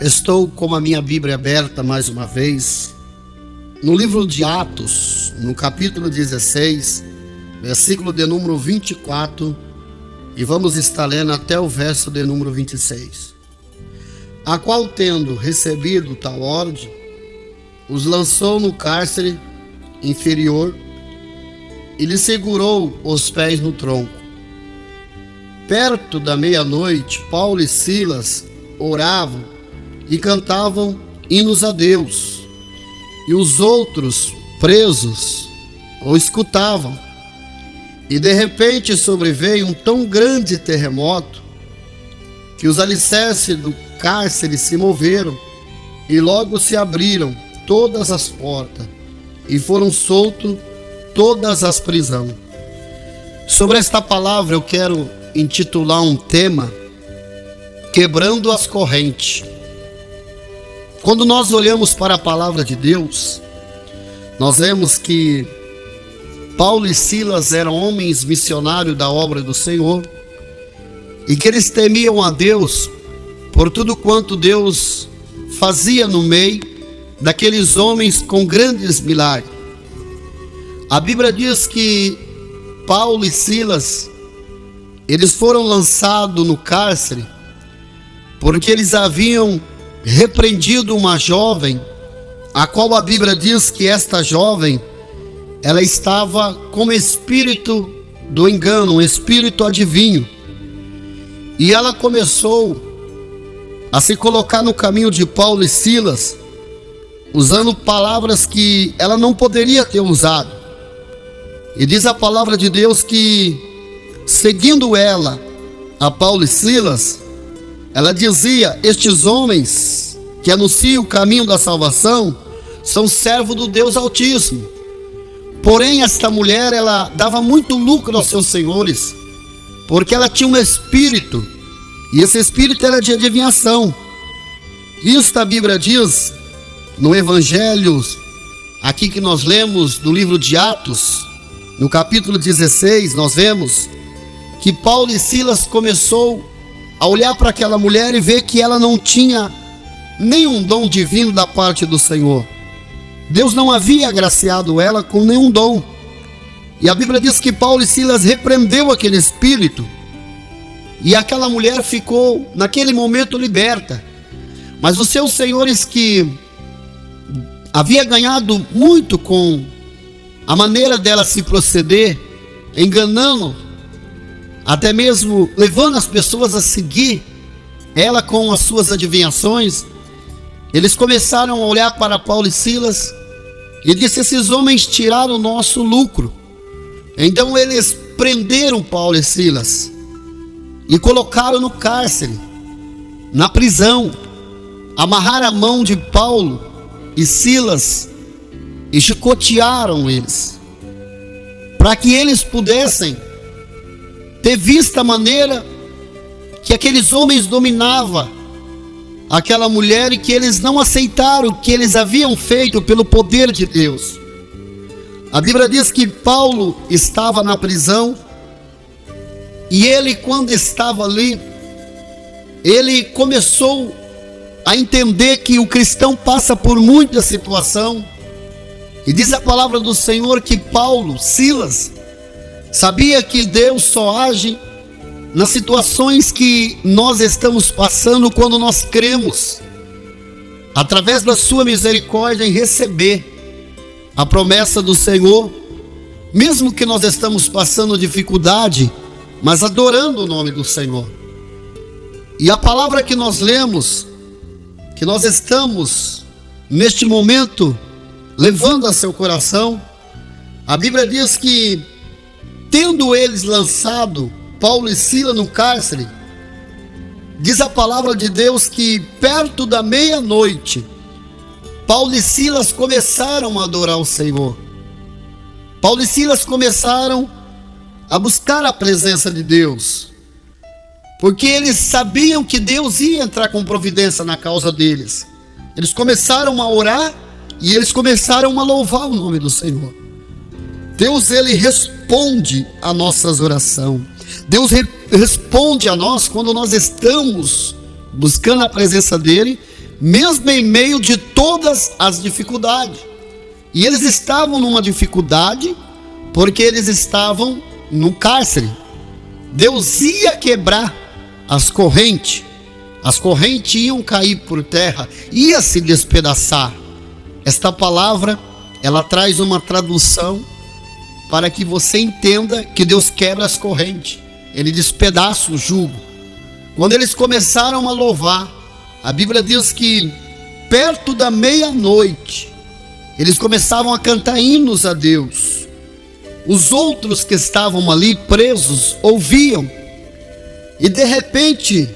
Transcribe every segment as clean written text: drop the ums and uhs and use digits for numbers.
Estou com a minha Bíblia aberta mais uma vez, no livro de Atos, no capítulo 16, versículo de número 24, e vamos estar lendo até o verso de número 26. A qual, tendo recebido tal ordem, os lançou no cárcere inferior e lhe segurou os pés no tronco. Perto da meia-noite, Paulo e Silas oravam e cantavam hinos a Deus, e os outros presos o escutavam. E de repente sobreveio um tão grande terremoto que os alicerces do cárcere se moveram, e logo se abriram todas as portas e foram soltos todas as prisões. Sobre esta palavra eu quero intitular um tema: quebrando as correntes. Quando nós olhamos para a palavra de Deus, nós vemos que Paulo e Silas eram homens missionários da obra do Senhor, e que eles temiam a Deus por tudo quanto Deus fazia no meio daqueles homens com grandes milagres. A Bíblia diz que Paulo e Silas, eles foram lançados no cárcere porque eles haviam repreendido uma jovem, a qual a Bíblia diz que esta jovem, ela estava com espírito do engano, um espírito adivinho, e ela começou a se colocar no caminho de Paulo e Silas, usando palavras que ela não poderia ter usado. E diz a palavra de Deus que, seguindo ela, a Paulo e Silas, ela dizia: estes homens que anunciam o caminho da salvação são servos do Deus Altíssimo. Porém, esta mulher, ela dava muito lucro aos seus senhores, porque ela tinha um espírito, e esse espírito era de adivinhação. Isso a Bíblia diz no Evangelho, aqui que nós lemos do livro de Atos, no capítulo 16, nós vemos que Paulo e Silas começou a olhar para aquela mulher e ver que ela não tinha nenhum dom divino da parte do Senhor. Deus não havia agraciado ela com nenhum dom. E a Bíblia diz que Paulo e Silas repreendeu aquele espírito, e aquela mulher ficou naquele momento liberta. Mas os seus senhores, que havia ganhado muito com a maneira dela se proceder, enganando, até mesmo levando as pessoas a seguir ela com as suas adivinhações, eles começaram a olhar para Paulo e Silas e disse: esses homens tiraram o nosso lucro. Então eles prenderam Paulo e Silas e colocaram no cárcere, na prisão, amarraram a mão de Paulo e Silas e chicotearam eles, para que eles pudessem ter visto a maneira que aqueles homens dominavam aquela mulher, e que eles não aceitaram o que eles haviam feito pelo poder de Deus. A Bíblia diz que Paulo estava na prisão, e ele, quando estava ali, ele começou a entender que o cristão passa por muita situação, e diz a palavra do Senhor que Paulo, Silas, sabia que Deus só age nas situações que nós estamos passando quando nós cremos, através da sua misericórdia, em receber a promessa do Senhor, mesmo que nós estamos passando dificuldade, mas adorando o nome do Senhor. E a palavra que nós lemos, que nós estamos neste momento levando a seu coração, a Bíblia diz que, tendo eles lançado Paulo e Silas no cárcere, diz a palavra de Deus que perto da meia-noite, Paulo e Silas começaram a adorar o Senhor. Paulo e Silas começaram a buscar a presença de Deus, porque eles sabiam que Deus ia entrar com providência na causa deles. Eles começaram a orar e eles começaram a louvar o nome do Senhor. Deus, ele responde a nossas orações. Deus responde a nós quando nós estamos buscando a presença dele, mesmo em meio de todas as dificuldades. E eles estavam numa dificuldade porque eles estavam no cárcere. Deus ia quebrar as correntes iam cair por terra, ia se despedaçar. Esta palavra, ela traz uma tradução para que você entenda que Deus quebra as correntes, Ele despedaça o jugo. Quando eles começaram a louvar, a Bíblia diz que perto da meia-noite, eles começavam a cantar hinos a Deus. Os outros que estavam ali presos ouviam, e de repente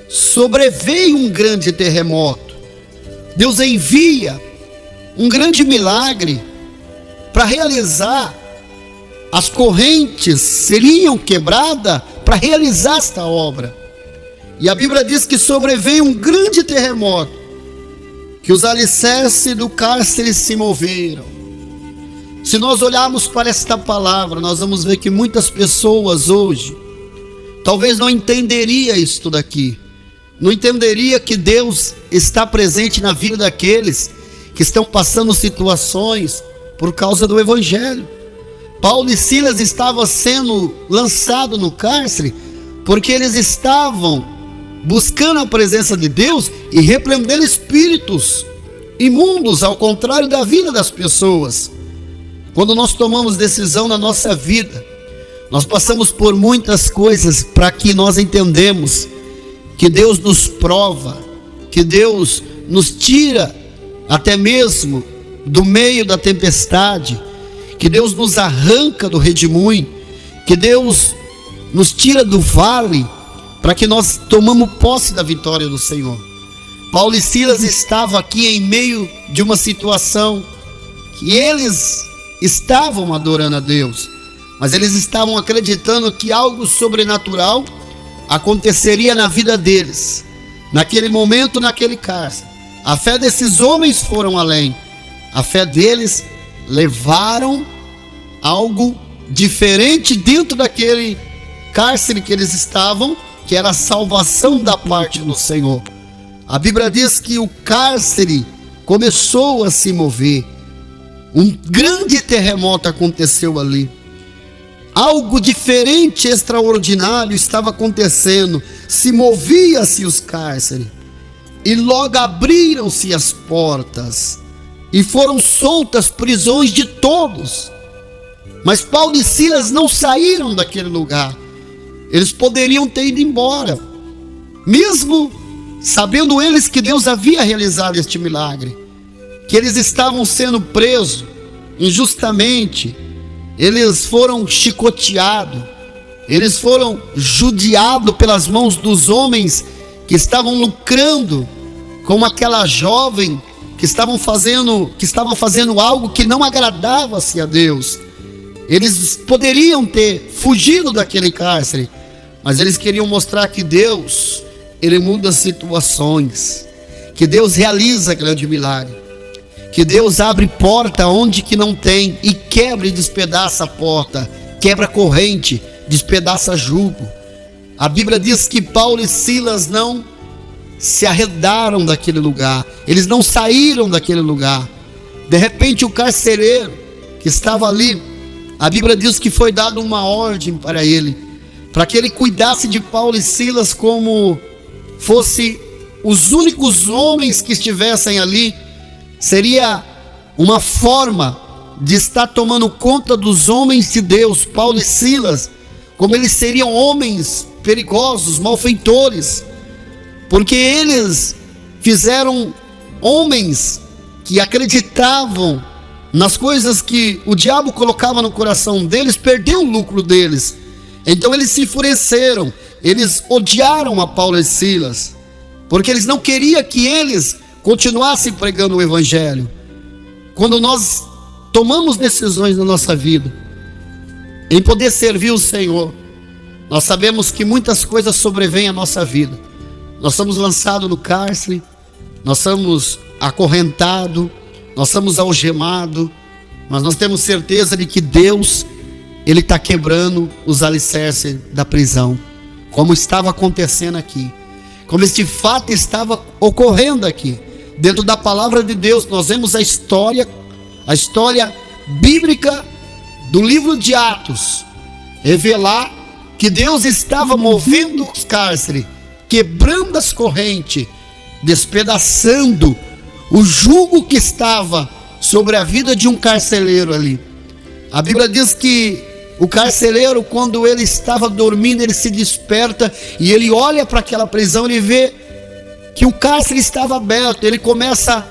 sobreveio um grande terremoto. Deus envia um grande milagre para realizar. As correntes seriam quebradas para realizar esta obra. E a Bíblia diz que sobreveio um grande terremoto, que os alicerces do cárcere se moveram. Se nós olharmos para esta palavra, nós vamos ver que muitas pessoas hoje talvez não entenderia isto daqui, não entenderia que Deus está presente na vida daqueles que estão passando situações por causa do Evangelho. Paulo e Silas estavam sendo lançados no cárcere porque eles estavam buscando a presença de Deus e repreendendo espíritos imundos, ao contrário da vida das pessoas. Quando nós tomamos decisão na nossa vida, nós passamos por muitas coisas para que nós entendemos que Deus nos prova, que Deus nos tira até mesmo do meio da tempestade, que Deus nos arranca do redemoinho, que Deus nos tira do vale, para que nós tomamos posse da vitória do Senhor. Paulo e Silas estavam aqui em meio de uma situação que eles estavam adorando a Deus, mas eles estavam acreditando que algo sobrenatural aconteceria na vida deles, naquele momento, naquele cárcere. A fé desses homens foram além. A fé deles levaram algo diferente dentro daquele cárcere que eles estavam, que era a salvação da parte do Senhor. A Bíblia diz que o cárcere começou a se mover. Um grande terremoto aconteceu ali. Algo diferente, extraordinário estava acontecendo. Se movia-se os cárceres, e logo abriram-se as portas, e foram soltas prisões de todos. Mas Paulo e Silas não saíram daquele lugar. Eles poderiam ter ido embora, mesmo sabendo eles que Deus havia realizado este milagre, que eles estavam sendo presos injustamente, eles foram chicoteados, eles foram judiados pelas mãos dos homens que estavam lucrando com aquela jovem, que estava fazendo algo que não agradava-se a Deus. Eles poderiam ter fugido daquele cárcere, mas eles queriam mostrar que Deus, Ele muda situações, que Deus realiza grande milagre, que Deus abre porta onde que não tem, e quebra e despedaça a porta, quebra corrente, despedaça jugo. A Bíblia diz que Paulo e Silas não se arredaram daquele lugar, eles não saíram daquele lugar. De repente o carcereiro que estava ali, a Bíblia diz que foi dada uma ordem para ele, para que ele cuidasse de Paulo e Silas como fosse os únicos homens que estivessem ali. Seria uma forma de estar tomando conta dos homens de Deus, Paulo e Silas, como eles seriam homens perigosos, malfeitores, porque eles fizeram homens que acreditavam nas coisas que o diabo colocava no coração deles, perderam o lucro deles. Então eles se enfureceram, eles odiaram a Paulo e Silas, porque eles não queriam que eles continuassem pregando o Evangelho. Quando nós tomamos decisões na nossa vida em poder servir o Senhor, nós sabemos que muitas coisas sobrevêm à nossa vida. Nós somos lançados no cárcere, nós somos acorrentados, nós somos algemados, mas nós temos certeza de que Deus, Ele está quebrando os alicerces da prisão, como estava acontecendo aqui, como este fato estava ocorrendo aqui. dentro da palavra de Deus, nós vemos a história bíblica do livro de Atos, revelar que Deus estava movendo os cárceres, quebrando as correntes, despedaçando o jugo que estava sobre a vida de um carcereiro ali. A Bíblia diz que o carcereiro, quando ele estava dormindo, ele se desperta e ele olha para aquela prisão, ele vê que o cárcere estava aberto, ele começa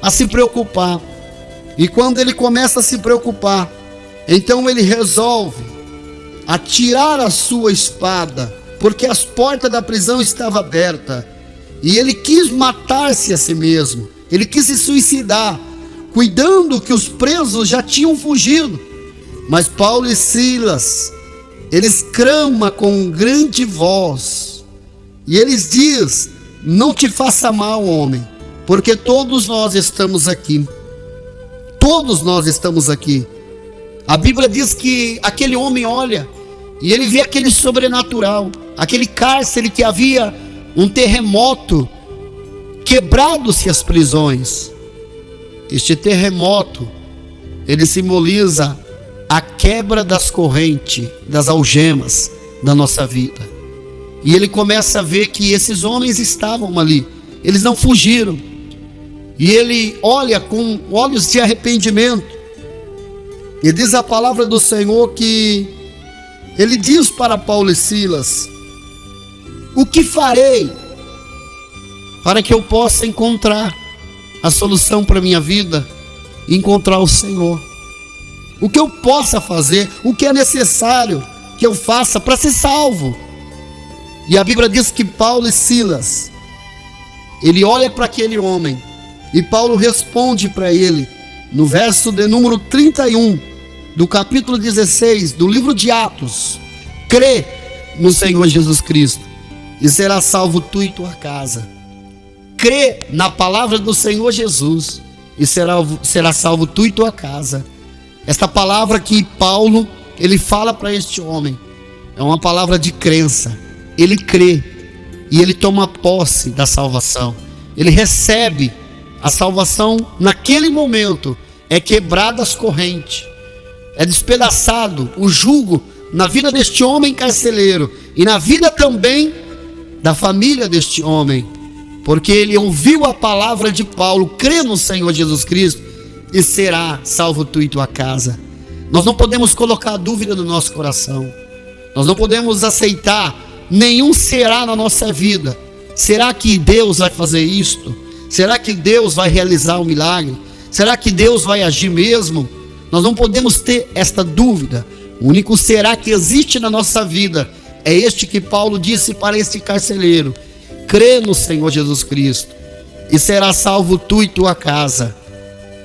a se preocupar. E quando ele começa a se preocupar, então ele resolve atirar a sua espada, porque as portas da prisão estavam abertas. E ele quis matar-se a si mesmo, ele quis se suicidar, cuidando que os presos já tinham fugido. Mas Paulo e Silas, eles clamam com grande voz, e eles dizem: não te faça mal, homem, porque todos nós estamos aqui. Todos nós estamos aqui. A Bíblia diz que aquele homem olha e ele vê aquele sobrenatural, aquele cárcere que havia um terremoto, quebrado-se as prisões. Este terremoto, ele simboliza a quebra das correntes, das algemas da nossa vida. E ele começa a ver que esses homens estavam ali, eles não fugiram. E ele olha com olhos de arrependimento. E diz a palavra do Senhor que ele diz para Paulo e Silas: o que farei para que eu possa encontrar a solução para a minha vida, encontrar o Senhor? O que eu possa fazer, o que é necessário que eu faça para ser salvo? E a Bíblia diz que Paulo e Silas, ele olha para aquele homem, e Paulo responde para ele, no verso de número 31, do capítulo 16, do livro de Atos: crê no Senhor Jesus Cristo, e será salvo tu e tua casa. Crê na palavra do Senhor Jesus, e será salvo tu e tua casa. Esta palavra que Paulo, ele fala para este homem, é uma palavra de crença. Ele crê, e ele toma posse da salvação. Ele recebe a salvação naquele momento. É quebrada as correntes, é despedaçado o jugo na vida deste homem carcereiro, e na vida também da família deste homem, porque ele ouviu a palavra de Paulo: crê no Senhor Jesus Cristo, e será salvo tu e tua casa. Nós não podemos colocar dúvida no nosso coração. Nós não podemos aceitar nenhum será na nossa vida. Será que Deus vai fazer isto? Será que Deus vai realizar um milagre? Será que Deus vai agir mesmo? Nós não podemos ter esta dúvida. O único será que existe na nossa vida é este que Paulo disse para este carcereiro: crê no Senhor Jesus Cristo, e será salvo tu e tua casa.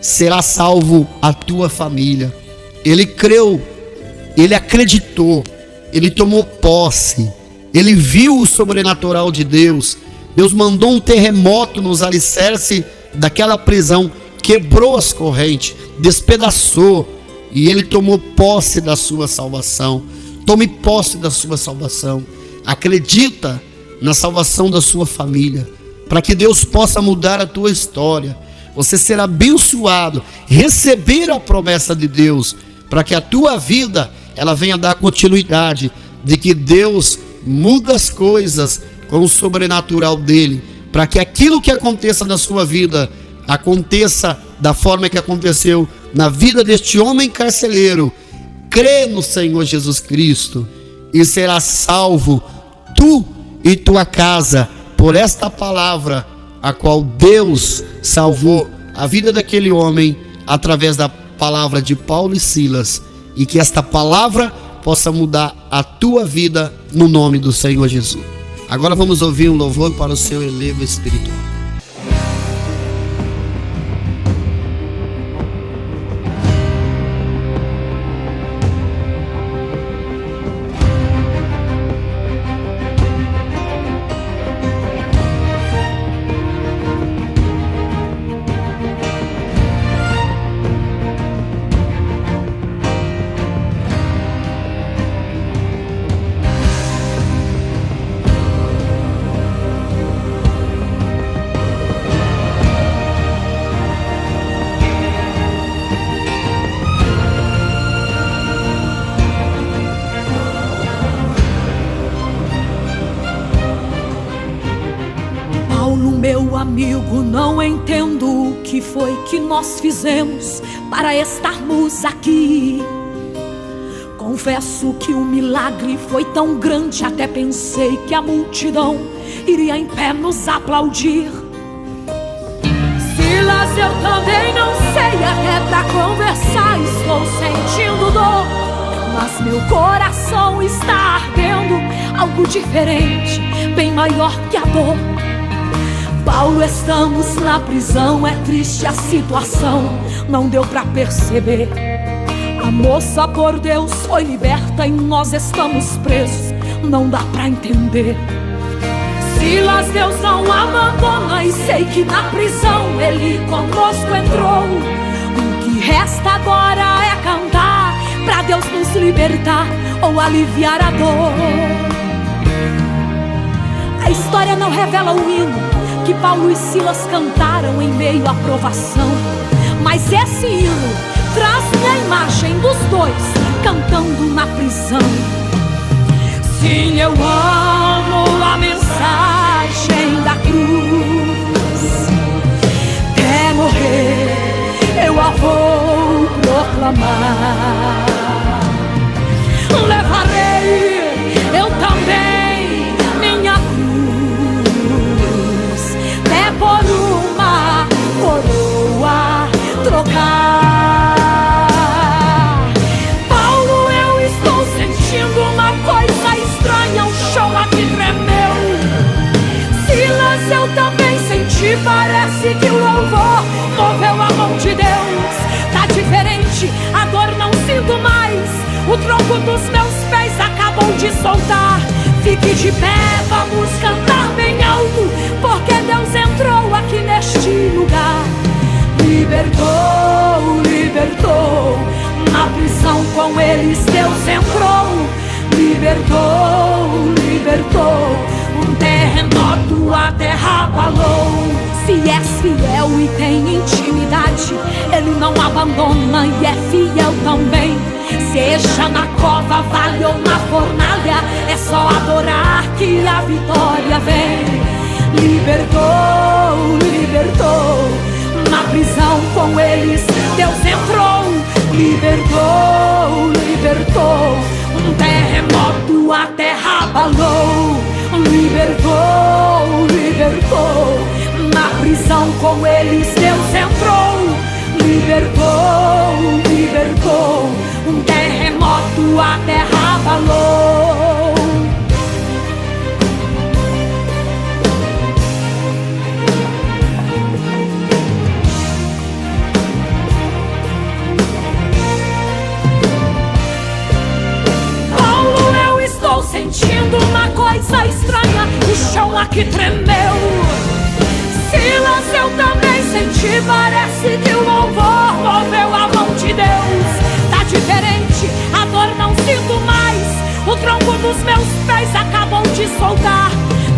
Será salvo a tua família. Ele creu, ele acreditou, ele tomou posse, ele viu o sobrenatural de Deus. Deus mandou um terremoto nos alicerces daquela prisão, quebrou as correntes, despedaçou, e ele tomou posse da sua salvação. Tome posse da sua salvação. Acredita na salvação da sua família, para que Deus possa mudar a tua história. Você será abençoado, receber a promessa de Deus, para que a tua vida ela venha dar continuidade, de que Deus muda as coisas com o sobrenatural dele, para que aquilo que aconteça na sua vida aconteça da forma que aconteceu na vida deste homem carcereiro. Crê no Senhor Jesus Cristo, e será salvo tu e tua casa, por esta palavra a qual Deus salvou a vida daquele homem através da palavra de Paulo e Silas, e que esta palavra possa mudar a tua vida no nome do Senhor Jesus. Agora vamos ouvir um louvor para o seu elevo espiritual. Paulo, meu amigo, não entendo o que foi que nós fizemos para estarmos aqui. Confesso que o milagre foi tão grande, até pensei que a multidão iria em pé nos aplaudir. Silas, eu também não sei, até pra conversar estou sentindo dor, mas meu coração está ardendo, algo diferente, bem maior que a dor. Paulo, estamos na prisão, é triste a situação, não deu pra perceber. A moça por Deus foi liberta e nós estamos presos, não dá pra entender. Silas, Deus não abandona e sei que na prisão Ele conosco entrou. O que resta agora é cantar pra Deus nos libertar ou aliviar a dor. A história não revela o hino que Paulo e Silas cantaram em meio à provação, mas esse hino traz-me a imagem dos dois cantando na prisão. Sim, eu amo a mensagem da cruz, até morrer eu a vou proclamar. Levarei eu também minha cruz, até por uma coroa trocar. Paulo, eu estou sentindo uma coisa estranha, o chão aqui tremeu. Silas, eu também senti, parece que o louvor moveu a mão de Deus. Tá diferente, a dor não sinto mais, o tronco dos meus pés acabou de soltar. Fique de pé, vamos cantar bem alto, porque Deus entrou aqui neste lugar. Libertou, libertou, na prisão com eles Deus entrou. Libertou, libertou, um terremoto a terra abalou. Se és fiel e tem intimidade, Ele não abandona e é fiel também. Seja na cova, vale ou na fornalha, é só adorar que a vitória vem. Libertou, libertou, na prisão com eles Deus entrou. Libertou, libertou, um terremoto a terra abalou. Libertou, libertou, na prisão com eles Deus entrou. Libertou, libertou, um terremoto a terra abalou. Paulo, eu estou sentindo uma coisa estranha, o chão aqui tremeu. Silas, eu também senti, parece que o louvor moveu a mão de Deus. Tá diferente, a dor não sinto mais, o tronco dos meus pés acabou de soltar.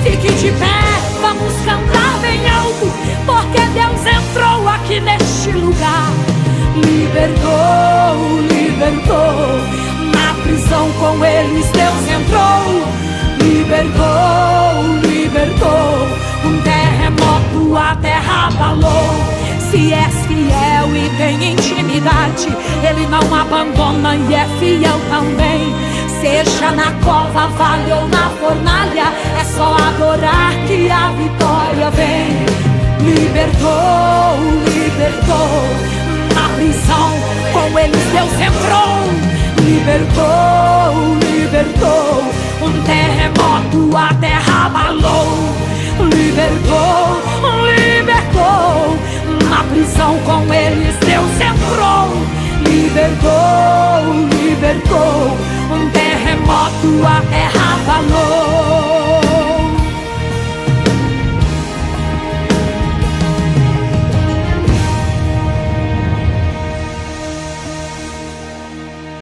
Fique de pé, vamos cantar bem alto, porque Deus entrou aqui neste lugar. Libertou, libertou, na prisão com eles Deus entrou. Libertou, libertou, um terremoto a terra abalou. Se és fiel e tem intimidade, Ele não abandona e é fiel também. Seja na cova, vale ou na fornalha, é só adorar que a vitória vem. Libertou, libertou, na prisão com eles Deus entrou. Libertou, libertou, um terremoto a terra abalou. Libertou, libertou, na prisão com eles Deus entrou. Libertou, libertou,